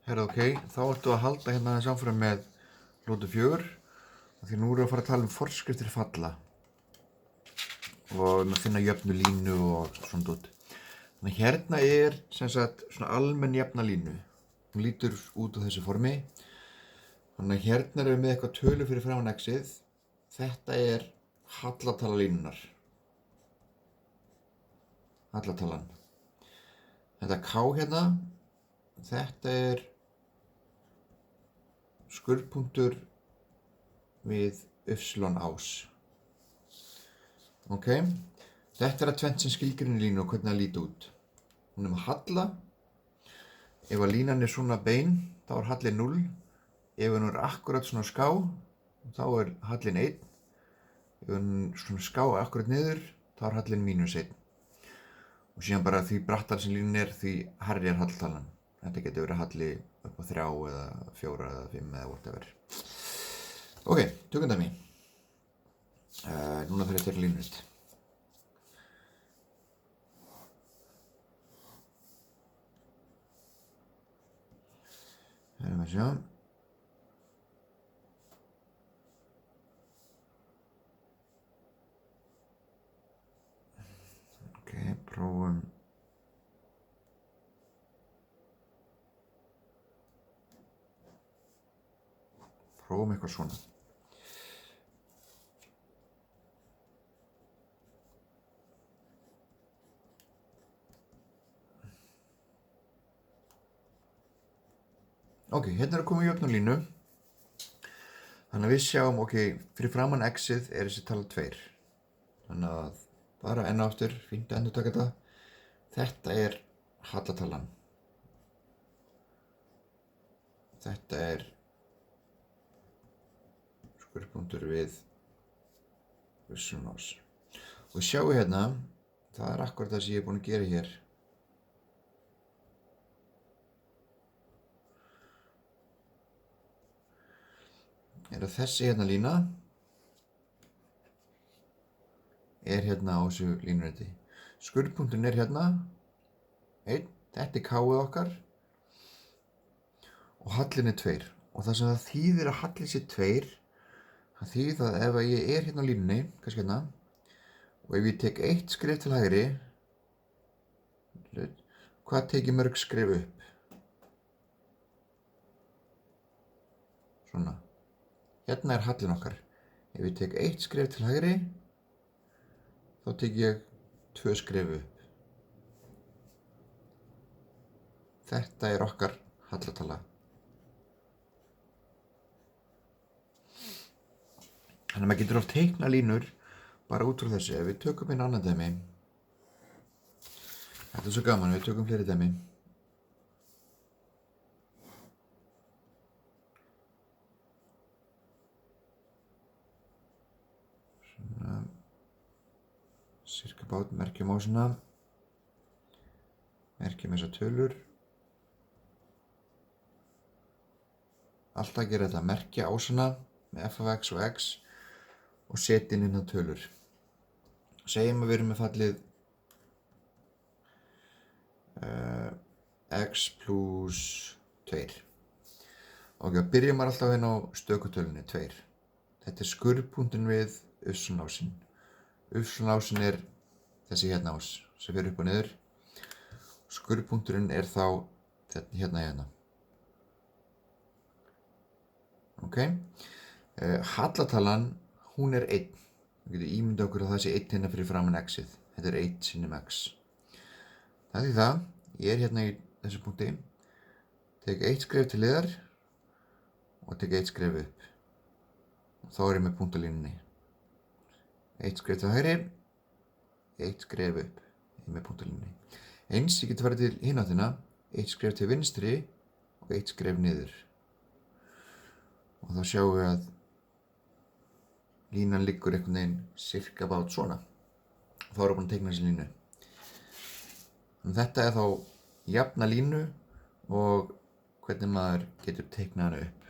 Herra, ok, þá ertu að halda hérna aðeins áfram með lótu 4 því nú erum við að fara að tala um forskriftir falla og að finna jöfnu línu og svona dót. Þannig hérna er sem sagt svona almenn jafna línu. Hún lítur út á þessu formi. Þannig hérna erum við með eitthvað tölu fyrir framan x-ið. Þetta er hallatala línunar. Hallatalan. Þetta k hérna, þetta er skurðpunktur við ás. Ok, þetta er að tvennt sem skilgreinir línu og hvernig það líti út. Hún er með halla. Ef að línan er svona bein, þá er hallin 0. Ef hún er akkurat svona ská, þá er hallin 1. Ef hún er svona ská akkurat niður, þá er hallin -1. Og síðan bara því brattar sem línan er, því hærri er halltalan. Þetta getur verið halli upp á 3 eða 4 eða 5 eða whatever. Ok, tökum dæmi. Núna þarf ég að taka línu mitt. Erum við að sjá. Ok, prófum. Prófum eitthvað svona. Ok, hérna er að koma jöfnu línu. Þannig að við sjáum, ok, fyrir framan x-ið er þessi tala 2. Þannig að bara enn aftur, fínt að endurtaka þetta. Þetta er hallatalan. Þetta er skurðpunktur við ás. Og sjáu hérna, það er akkurat það sem ég er búinn að gera hér. Er að þessi hérna lína er hérna á þessu línunetti. Skurðpunkturinn er hérna 1, þetta er k-ið okkar og hallin er 2. Og það sem það þýðir að hallin sé 2, það þýðir það ef ég er hérna á línunni, kannski hérna, og ef ég tek 1 skref til hægri, hvað tek ég mörg skref upp? Svona. Hérna er hallin okkar. Ef ég tek 1 skref til hægri, þá tek ég 2 skref upp. Þetta er okkar hallatala. Þannig að maður getur oft teikna línur bara út frá þessu. Ef við tökum einn annan dæmi. Þetta er svo gaman, við tökum fleiri dæmi. Svona. Cirka bát, merkjum á svona. Merkjum þessar tölur. Alltaf gera þetta, merkja á svona með f af x og x og setja inn tölur. Segjum að við erum með fallið x plus 2. Ok, byrjum maður alltaf hérna á stökutölunni 2. Þetta er skurðpunkturinn við ásinn. Ásinn er þessi hérna ás sem fer upp og niður. Skurðpunkturinn er þá þetta hérna. Ok, hallatalan, hún er 1. Við getum ímyndað okkur að það sé 1 hérna fyrir framan x-ið. Þetta er 1 sinnum x. Það er því það, ég er hérna í þessu punkti, tek 1 skref til hliðar og tek 1 skref upp. Og þá er ég með punkt á línunni. 1 skref til hægri, 1 skref upp. Ég er með punkt á línunni. Eins, ég geti farið til hina áttina, 1 skref til vinstri og 1 skref niður. Og þá sjáum við að línan liggur einhvern veginn cirka bát svona. Þá erum við búin að teikna þessi línu. Þannig þetta er þá jafna línu og hvernig maður getur teiknað hana upp.